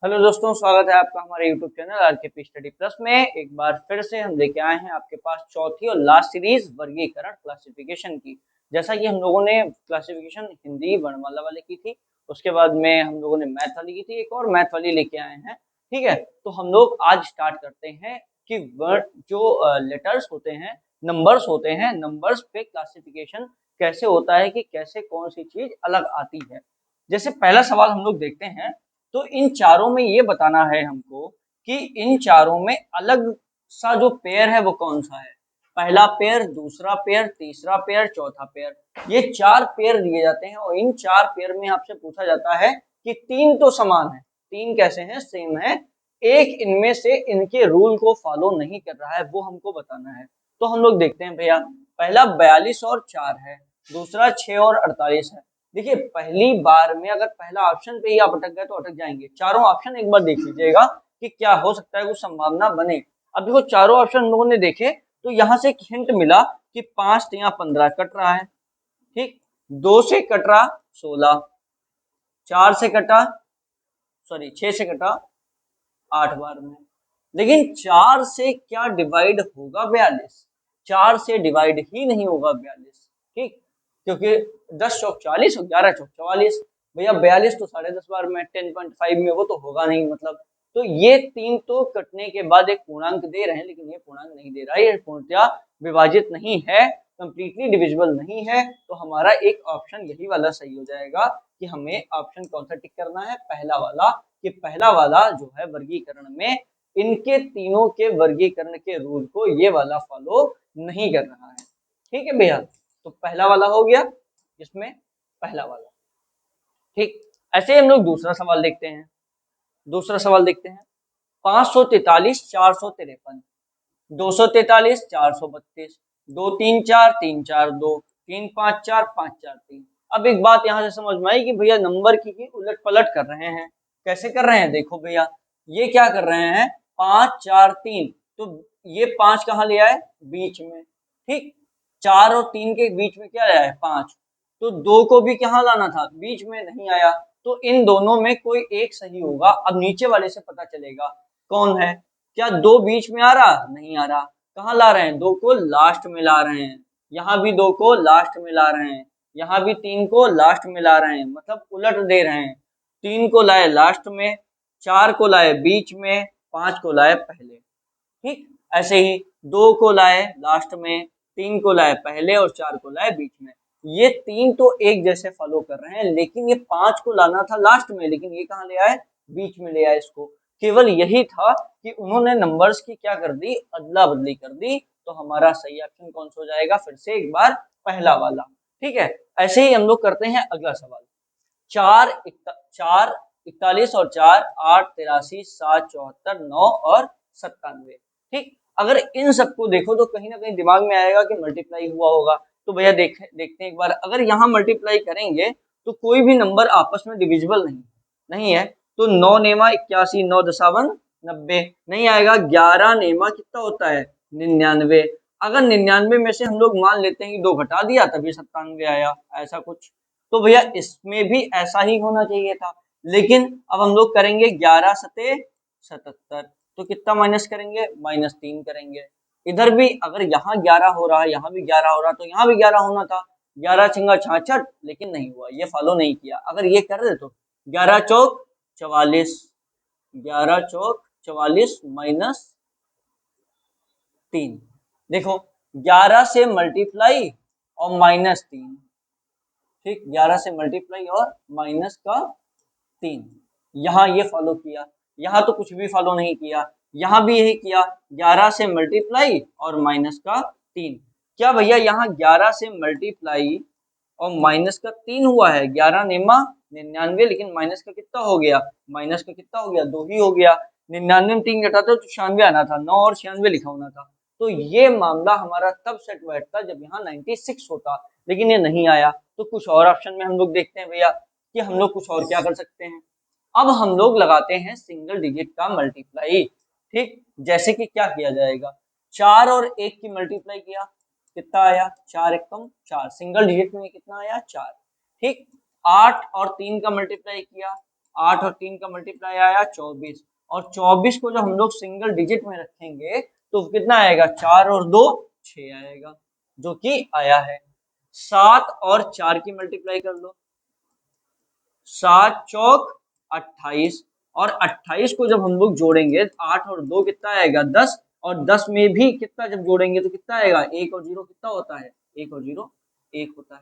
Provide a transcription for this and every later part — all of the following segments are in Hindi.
हेलो दोस्तों, स्वागत है आपका हमारे YouTube चैनल आरकेपी स्टडी प्लस में। एक बार फिर से हम लेके आए हैं आपके पास चौथी और लास्ट सीरीज वर्गीकरण क्लासिफिकेशन की। जैसा कि हम लोगों ने क्लासिफिकेशन हिंदी वर्णमाला वाले की थी, उसके बाद में हम लोगों ने मैथ वाली की थी, एक और मैथ वाली लेके आए हैं। ठीक है, तो हम लोग आज स्टार्ट करते हैं कि वर्ड जो लेटर्स होते हैं, नंबर्स होते हैं, नंबर्स पे क्लासिफिकेशन कैसे होता है कि कैसे कौन सी चीज अलग आती है। जैसे पहला सवाल हम लोग देखते हैं, तो इन चारों में ये बताना है हमको कि इन चारों में अलग सा जो पेयर है वो कौन सा है। पहला पेयर, दूसरा पेयर, तीसरा पेयर, चौथा पेयर, ये चार पेयर दिए जाते हैं और इन चार पेयर में आपसे पूछा जाता है कि तीन तो समान है, तीन कैसे हैं, सेम है, एक इनमें से इनके रूल को फॉलो नहीं कर रहा है, वो हमको बताना है। तो हम लोग देखते हैं भैया, पहला 42 और 4 है, दूसरा 6 और 48 है। देखिए, पहली बार में अगर पहला ऑप्शन पे ही आप अटक गए तो अटक जाएंगे। चारों ऑप्शन एक बार देख लीजिएगा कि क्या हो सकता है, कुछ संभावना बने। अब देखो, चारों ऑप्शन हम लोगों ने देखे तो यहाँ से एक हिंट मिला कि 5 या 15 कट रहा है। ठीक, 2 से कट रहा 16, 4 से कटा, सॉरी 6 से कटा 8 बार में। लेकिन 4 से क्या डिवाइड होगा 42? 4 से डिवाइड ही नहीं होगा 42। ठीक, क्योंकि 10 चौक 40 और 11 चौक 44। भैया 42 तो 10.5 बार में, 10.5 में वो तो होगा नहीं, मतलब। तो ये तीन तो कटने के बाद एक पूर्णांक दे रहे हैं, लेकिन ये पूर्णांक नहीं दे रहा है, ये पूर्णतया विभाजित नहीं है, कंप्लीटली डिविजिबल नहीं है। तो हमारा एक ऑप्शन यही वाला सही हो जाएगा कि हमें ऑप्शन कौन सा टिक करना है, पहला वाला, कि पहला वाला जो है वर्गीकरण में इनके तीनों के वर्गीकरण के रूल को ये वाला फॉलो नहीं कर रहा है। ठीक है भैया, तो पहला वाला हो गया, इसमें पहला वाला। ठीक, ऐसे ही हम लोग दूसरा सवाल देखते हैं। दूसरा सवाल देखते हैं, 543 453, 243 432, 234 342, 354 543। अब एक बात यहां से समझ में आई कि भैया नंबर की उलट पलट कर रहे हैं। कैसे कर रहे हैं, देखो भैया, ये क्या कर रहे हैं, 5 4 3, तो ये 5 कहाँ ले आए, बीच में। ठीक, 4 और 3 के बीच में क्या आया है, 5, तो 2 को भी कहाँ लाना था, बीच में, नहीं आया। तो इन दोनों में कोई एक सही होगा। अब नीचे वाले से पता चलेगा कौन है। क्या 2 बीच में आ रहा, नहीं आ रहा, कहाँ ला रहे हैं, 2 को लास्ट में ला रहे हैं, यहाँ भी 2 को लास्ट में ला रहे हैं, यहाँ भी 3 को लास्ट में ला रहे हैं, मतलब उलट दे रहे हैं। 3 को लाए लास्ट में, 4 को लाए बीच में, 5 को लाए पहले। ठीक, ऐसे ही 2 को लाए लास्ट में, 3 को लाए पहले और 4 को लाए बीच में। ये तीन तो एक जैसे फॉलो कर रहे हैं, लेकिन ये 5 को लाना था लास्ट में, लेकिन ये कहाँ ले आए, बीच में ले आए इसको। केवल यही था कि उन्होंने नंबर्स की क्या कर दी, अदला बदली कर दी। तो हमारा सही ऑप्शन कौन सा हो जाएगा, फिर से एक बार पहला वाला। ठीक है, ऐसे ही हम लोग करते हैं अगला सवाल। 41 और 4 8 83 7 74 9 और 97। ठीक, अगर इन सबको देखो तो कहीं ना कहीं दिमाग में आएगा कि मल्टीप्लाई हुआ होगा। तो भैया देखते हैं एक बार, अगर यहाँ मल्टीप्लाई करेंगे तो कोई भी नंबर आपस में डिविजिबल नहीं है। तो 9 नेमा 81, 9 दशावन 90 नहीं आएगा। 11 नेमा कितना होता है, 99। अगर 99 में से हम लोग मान लेते हैं कि 2 घटा दिया तभी 97 आया, ऐसा कुछ। तो भैया इसमें भी ऐसा ही होना चाहिए था। लेकिन अब हम लोग करेंगे 11 सते 77, तो कितना माइनस करेंगे, -3 करेंगे। इधर भी अगर यहाँ 11 हो रहा है, यहाँ भी 11 हो रहा है, तो यहाँ भी 11 होना था। 11 छिंगा 66, लेकिन नहीं हुआ, ये फॉलो नहीं किया। अगर ये कर दे तो 11 चौक 44, 11 चौक 44 -3। देखो, 11 से मल्टीप्लाई और -3। ठीक, 11 से मल्टीप्लाई और माइनस का 3, यहाँ ये फॉलो किया। यहाँ तो कुछ भी फॉलो नहीं किया, यहाँ भी यही किया, 11 से मल्टीप्लाई और माइनस का 3। क्या भैया यहाँ 11 से मल्टीप्लाई और माइनस का 3 हुआ है, 11 नेमा 99, लेकिन माइनस का कितना हो गया, माइनस का कितना हो गया, 2 ही हो गया। 99 में 3 घटाते तो 96 आना था, 9 और 96 लिखा होना था। तो ये मामला हमारा तब सेट बैठता जब यहाँ 96 होता, लेकिन ये नहीं आया। तो कुछ और ऑप्शन में हम लोग देखते हैं भैया कि हम लोग कुछ और क्या कर सकते हैं। अब हम लोग लगाते हैं सिंगल डिजिट का मल्टीप्लाई। ठीक, जैसे कि क्या किया जाएगा, 4 और 1 की मल्टीप्लाई किया, कितना आया, 4 एकम 4, सिंगल डिजिट में कितना आया, 4। ठीक, 8 और 3 का मल्टीप्लाई किया, 8 और 3 का मल्टीप्लाई आया 24, और 24 को जब हम लोग सिंगल डिजिट में रखेंगे तो कितना आएगा, 4 और 2 6 आएगा, जो कि आया है। 7 और 4 की मल्टीप्लाई कर लो, 7 चौक 28, और 28 को जब हम लोग जोड़ेंगे 8 और 2 कितना आएगा 10, और 10 में भी कितना जब जोड़ेंगे तो कितना आएगा, 1 और 0 कितना होता है, 1 और 0 1 होता है।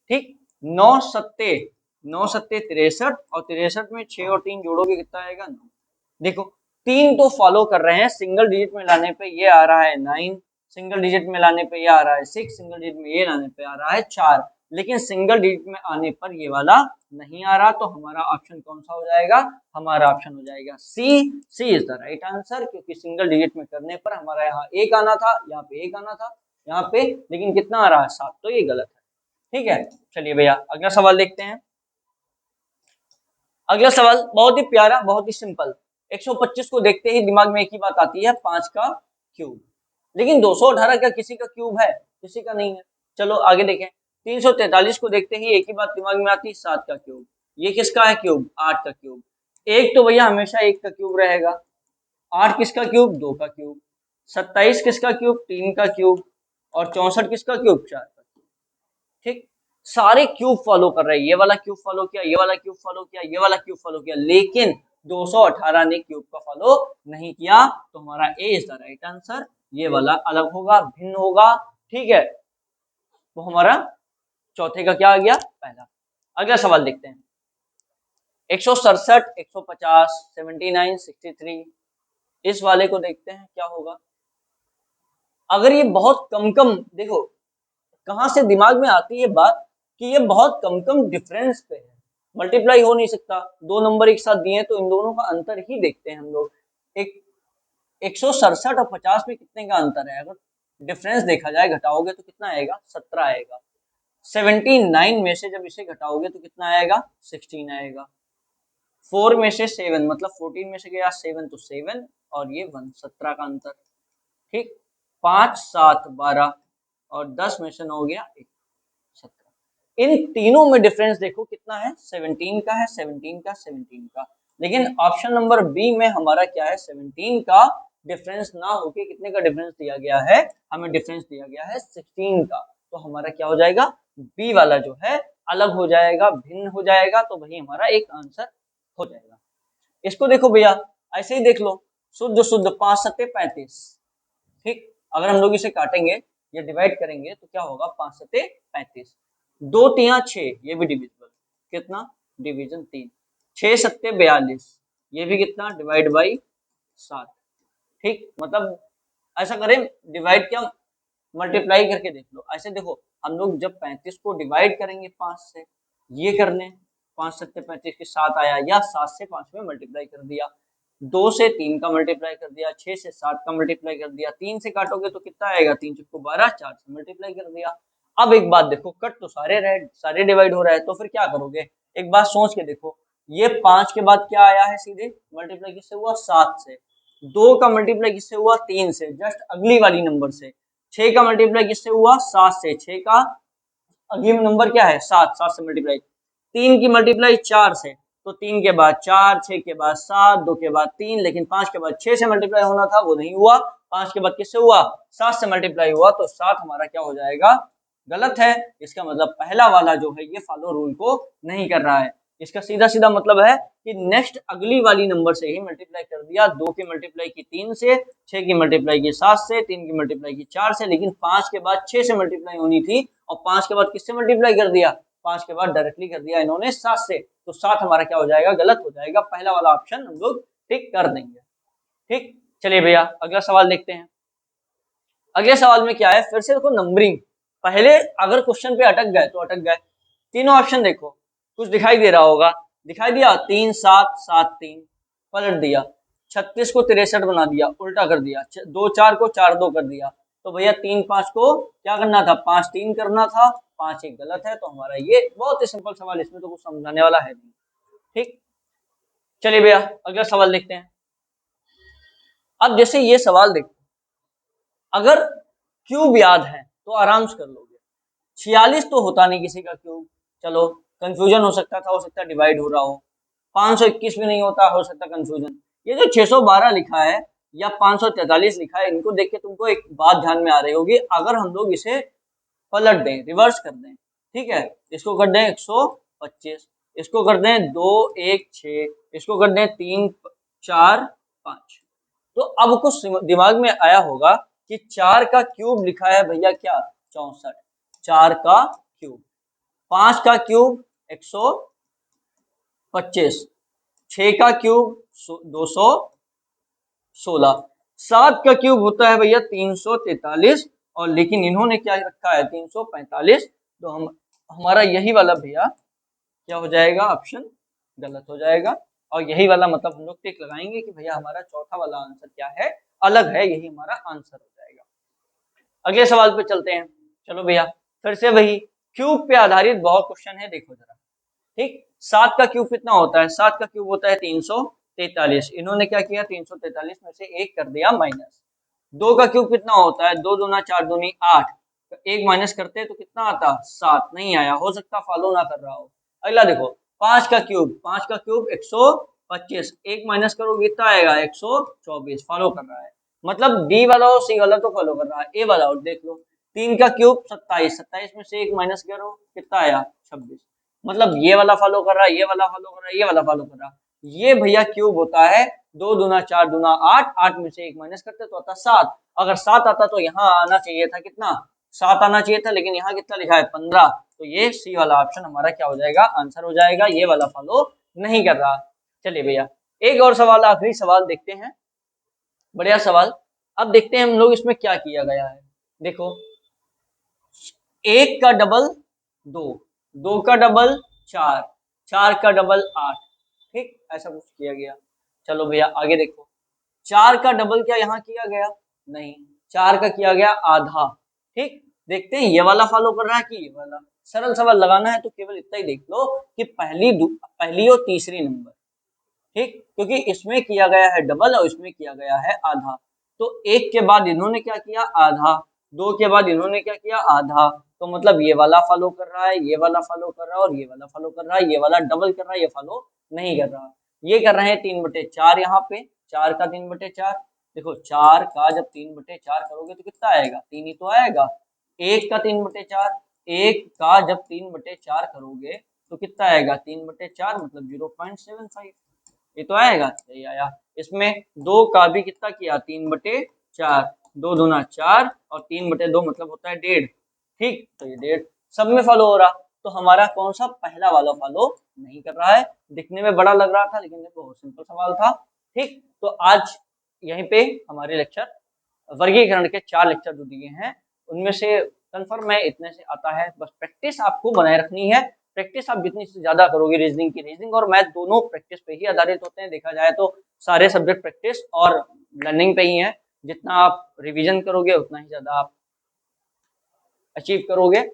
ठीक, 9 सत्ते 9 सत्ते 63, और 63 में 6 और 3 जोड़ोगे कितना आएगा 9। देखो 3 तो फॉलो कर रहे हैं, सिंगल डिजिट में लाने पे ये आ रहा है 9, सिंगल डिजिट में लाने पे ये आ रहा है 6, सिंगल डिजिट में ये लाने पे आ रहा है 4, लेकिन सिंगल डिजिट में आने पर ये वाला नहीं आ रहा, तो हमारा ऑप्शन कौन सा हो जाएगा, हमारा ऑप्शन हो जाएगा सी। सी इज द राइट आंसर, क्योंकि सिंगल डिजिट में करने पर हमारा यहाँ 1 आना था, यहाँ पे 1 आना था, यहाँ पे लेकिन कितना आ रहा है 7, तो ये गलत है। ठीक है, चलिए भैया अगला सवाल देखते हैं। अगला सवाल बहुत ही प्यारा, बहुत ही सिंपल। 125 को देखते ही दिमाग में एक ही बात आती है, 5 का क्यूब। लेकिन 218 का किसी का क्यूब है, किसी का नहीं है। चलो आगे देखें। 343 को देखते ही एक ही बात दिमाग में आती है, 7 का क्यूब। ये किसका है क्यूब, 8 का क्यूब। एक तो भैया हमेशा 1 का क्यूब रहेगा। 8 किसका क्यूब, 2 का क्यूब। 27 किसका क्यूब, 3 का क्यूब। और 64 किसका क्यूब, 4 का क्यूब। ठीक, सारे क्यूब फॉलो कर रहे हैं, ये वाला क्यूब फॉलो किया, ये वाला क्यूब फॉलो किया, ये वाला क्यूब फॉलो किया, लेकिन 218 ने क्यूब का फॉलो नहीं किया, तो हमारा ए इज द राइट आंसर। ये वाला अलग होगा, भिन्न होगा। ठीक है, तो हमारा चौथे का क्या आ गया, पहला। अगला सवाल देखते हैं। 167, 150, 79, 63, इस वाले को देखते हैं क्या होगा। अगर ये बहुत कम कम, देखो कहां से दिमाग में आती है बात कि ये बहुत कम कम डिफरेंस पे है, मल्टीप्लाई हो नहीं सकता। दो नंबर एक साथ दिए तो इन दोनों का अंतर ही देखते हैं हम लोग। एक 167 और 50 में कितने का अंतर है, अगर डिफरेंस देखा जाए घटाओगे तो कितना आएगा, 17 आएगा। 79 में से जब इसे घटाओगे तो कितना आएगा, 16 आएगा। 4 में से 7 मतलब 14 में से गया 7 तो 7, और ये 1, 17 का अंतर। ठीक, 5 7 12, और 10 में से 9 गया 1, 17। इन तीनों में डिफरेंस देखो कितना है, 17 का है, 17 का, 17 का। लेकिन ऑप्शन नंबर बी में हमारा क्या है, 17 का डिफरेंस ना होके कितने का डिफरेंस दिया गया है, हमें डिफरेंस दिया गया है 16 का। तो हमारा क्या हो जाएगा, बी वाला जो है अलग हो जाएगा, भिन्न हो जाएगा, तो वही हमारा एक आंसर हो जाएगा। इसको देखो भैया, ऐसे ही देख लो, शुद्ध शुद्ध 5 सत्ते 35। ठीक, अगर हम लोग इसे काटेंगे या डिवाइड करेंगे तो क्या होगा, 5 सत्ते 35, 2 तिया 6, ये भी डिविजिबल, कितना, डिवीजन 3, 6 सत्ते 42, ये भी कितना, डिवाइड बाई 7। ठीक, मतलब ऐसा करें, डिवाइड क्या, मल्टीप्लाई करके देख लो। ऐसे देखो, हम लोग जब 35 को डिवाइड करेंगे 5 से, ये कर लें, 5 सत्ते 35 के 7 आया, या 7 से 5 में मल्टीप्लाई कर दिया, 2 से 3 का मल्टीप्लाई कर दिया, 6 से 7 का मल्टीप्लाई कर दिया, 3 से काटोगे तो कितना आएगा, 3 चुक्को 12, 4 से मल्टीप्लाई कर दिया। अब एक बात देखो, कट तो सारे रहे, सारे डिवाइड हो रहा है, तो फिर क्या करोगे, एक बात सोच के देखो, ये 5 के बाद क्या आया है, सीधे मल्टीप्लाई किससे हुआ, 7 से। 2 का मल्टीप्लाई किससे हुआ, 3 से, जस्ट अगली वाली नंबर से। 6 का मल्टीप्लाई किससे हुआ, 7 से, 6 का अगली नंबर क्या है, 7, 7 से मल्टीप्लाई। 3 की मल्टीप्लाई 4 से, तो 3 के बाद 4, 6 के बाद 7, 2 के बाद 3, लेकिन 5 के बाद 6 से मल्टीप्लाई होना था, वो नहीं हुआ। 5 के बाद किससे हुआ, 7 से मल्टीप्लाई हुआ, तो 7 हमारा क्या हो जाएगा, गलत है। इसका मतलब पहला वाला जो है ये फॉलो रूल को नहीं कर रहा है। इसका सीधा सीधा मतलब है कि नेक्स्ट अगली वाली नंबर से ही मल्टीप्लाई कर दिया। 2 की मल्टीप्लाई की 3 से, 6 की मल्टीप्लाई की 7 से, 3 की मल्टीप्लाई की 4 से, लेकिन 5 के बाद 6 से मल्टीप्लाई होनी थी, और 5 के बाद किससे मल्टीप्लाई कर दिया, 5 के बाद डायरेक्टली कर दिया इन्होंने 7 से, तो 7 हमारा क्या हो जाएगा, गलत हो जाएगा। पहला वाला ऑप्शन हम लोग टिक कर देंगे। ठीक, चलिए भैया अगला सवाल देखते हैं। अगले सवाल में क्या है, फिर से देखो नंबरिंग, पहले अगर क्वेश्चन पे अटक गए तो अटक गए। तीनों ऑप्शन देखो, कुछ दिखाई दे रहा होगा, दिखाई दिया, 3 7 7 3, पलट दिया। 36 को 63 बना दिया, उल्टा कर दिया। 2 4 को 4 2 कर दिया, तो भैया 3 5 को क्या करना था, 5 3 करना था, 5 1 गलत है। तो हमारा ये बहुत ही सिंपल सवाल, इसमें तो कुछ समझाने वाला है नहीं। ठीक, चलिए भैया अगला सवाल देखते हैं। अब जैसे ये सवाल देखो, अगर क्यूब याद है तो आराम से कर लोगे। 46 तो होता नहीं किसी का क्यूब, चलो कंफ्यूजन हो सकता था, हो सकता है डिवाइड हो रहा हो। 521 भी नहीं होता, हो सकता कंफ्यूजन। ये जो 612 लिखा है या 543 लिखा है, इनको देख के तुमको एक बात ध्यान में आ रही होगी, अगर हम लोग इसे पलट दें, रिवर्स कर दें, ठीक है, इसको कर दें 125, इसको कर दें 2 1 6, इसको कर दें 3 4 5, तो अब कुछ दिमाग में आया होगा कि 4 का क्यूब लिखा है भैया क्या 64, 4 का क्यूब, 5 का क्यूब 125, 6 का क्यूब 216, 7 का क्यूब होता है भैया 343, और लेकिन इन्होंने क्या रखा है 345, तो हमारा यही वाला भैया क्या हो जाएगा, ऑप्शन गलत हो जाएगा, और यही वाला मतलब हम लोग टिक लगाएंगे कि भैया हमारा चौथा वाला आंसर क्या है, अलग है, यही हमारा आंसर हो जाएगा। अगले सवाल पे चलते हैं। चलो भैया फिर से वही क्यूब पे आधारित बहुत क्वेश्चन है, देखो जरा, ठीक। 7 का क्यूब कितना होता है, 7 का क्यूब होता है 343, इन्होंने क्या किया 343 में से एक कर दिया माइनस। 2 का क्यूब कितना होता है, 2 दूना 4 दूनी 8, तो एक माइनस करते तो कितना आता 7, नहीं आया, हो सकता फॉलो ना कर रहा हो। अगला देखो 5 का क्यूब, 5 का क्यूब 125, एक माइनस करोगे कितना आएगा 124, फॉलो कर रहा है, मतलब डी वाला और सी वाला तो फॉलो कर रहा है, ए वाला और देख लो। 3 का क्यूब 27, 27 में से एक माइनस करो कितना आया 26, मतलब ये वाला फॉलो कर रहा है, ये वाला फॉलो कर रहा है, ये वाला फॉलो कर रहा है। ये भैया क्यूब होता है 2 दूना 4 दूना 8, 8 में से एक माइनस करते तो आता 7, अगर 7 आता तो यहाँ आना चाहिए था कितना 7 आना चाहिए था, लेकिन यहाँ कितना लिखा है 15, तो ये सी वाला ऑप्शन हमारा क्या हो जाएगा, आंसर हो जाएगा, ये वाला फॉलो नहीं कर रहा। चलिए भैया एक और सवाल, आखिरी सवाल देखते हैं, बढ़िया सवाल। अब देखते हैं हम लोग इसमें क्या किया गया है, देखो 1 का डबल 2, 2 का डबल 4, 4 का डबल 8, ठीक, ऐसा कुछ किया गया। चलो भैया आगे देखो, 4 का डबल क्या यहाँ किया गया, नहीं, 4 का किया गया आधा, ठीक। देखते हैं ये वाला फॉलो कर रहा है कि ये वाला, सरल सवाल लगाना है तो केवल इतना ही देख लो कि पहली और तीसरी नंबर, ठीक, क्योंकि इसमें किया गया है डबल और इसमें किया गया है आधा, तो एक के बाद इन्होंने क्या किया आधा, दो के बाद इन्होंने क्या किया आधा, तो मतलब ये वाला फॉलो कर रहा है, ये वाला फॉलो कर रहा है, और ये वाला फॉलो कर रहा है, ये वाला डबल कर रहा है, ये फॉलो नहीं कर रहा। ये कर रहे हैं 3/4 यहाँ पे, 4 का 3/4, देखो 4 का जब 3/4 करोगे तो कितना आएगा 3 ही तो आएगा। 1 का 3/4, 1 का जब 3/4 करोगे तो कितना आएगा 3/4, मतलब 0.75, ये तो आएगा, सही आया। इसमें 2 का भी कितना किया 3/4, 2 दूना 4 और 3/2 मतलब होता है 1.5, ठीक, तो ये 1.5 सब में फॉलो हो रहा, तो हमारा कौन सा पहला वाला फॉलो नहीं कर रहा है। दिखने में बड़ा लग रहा था लेकिन ये बहुत सिंपल सवाल था, ठीक। तो आज यहीं पे हमारे लेक्चर वर्गीकरण के 4 लेक्चर जो दिए हैं उनमें से कंफर्म है इतने से आता है, बस प्रैक्टिस आपको बनाए रखनी है। प्रैक्टिस आप जितनी से ज्यादा करोगे, रीजनिंग और मैथ दोनों प्रैक्टिस पे ही आधारित होते हैं, देखा जाए तो सारे सब्जेक्ट प्रैक्टिस और लर्निंग पे ही है, जितना आप रिवीजन करोगे उतना ही ज्यादा आप अचीव करोगे।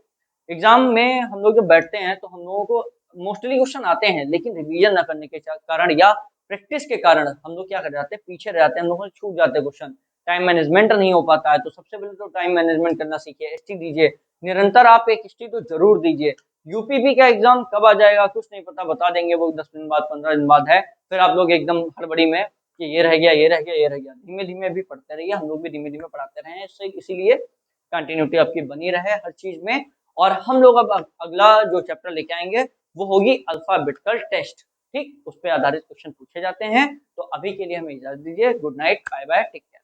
एग्जाम में हम लोग जब बैठते हैं तो हम लोगों को मोस्टली क्वेश्चन आते हैं, लेकिन रिवीजन न करने के कारण या प्रैक्टिस के कारण हम लोग क्या कर जाते हैं, पीछे रह जाते हैं, हम लोगों से छूट जाते हैं क्वेश्चन, टाइम मैनेजमेंट नहीं हो पाता है। तो सबसे पहले तो टाइम मैनेजमेंट करना सीखिए, एसटी दीजिए, निरंतर आप एक एसटी तो जरूर दीजिए। यूपीपी का एग्जाम कब आ जाएगा कुछ नहीं पता, बता देंगे वो 10 दिन बाद 15 दिन बाद है, फिर आप लोग एकदम हड़बड़ी में कि ये रह गया ये रह गया ये रह गया। धीमे धीमे भी पढ़ते रहिए, हम लोग भी धीमे धीमे पढ़ाते रहे हैं, इससे इसीलिए कंटिन्यूटी आपकी बनी रहे हर चीज में। और हम लोग अब अगला जो चैप्टर लेके आएंगे वो होगी अल्फाबेटिकल टेस्ट, ठीक, उस पर आधारित क्वेश्चन पूछे जाते हैं। तो अभी के लिए हमें इजाजत दीजिए, good night, bye bye, take care.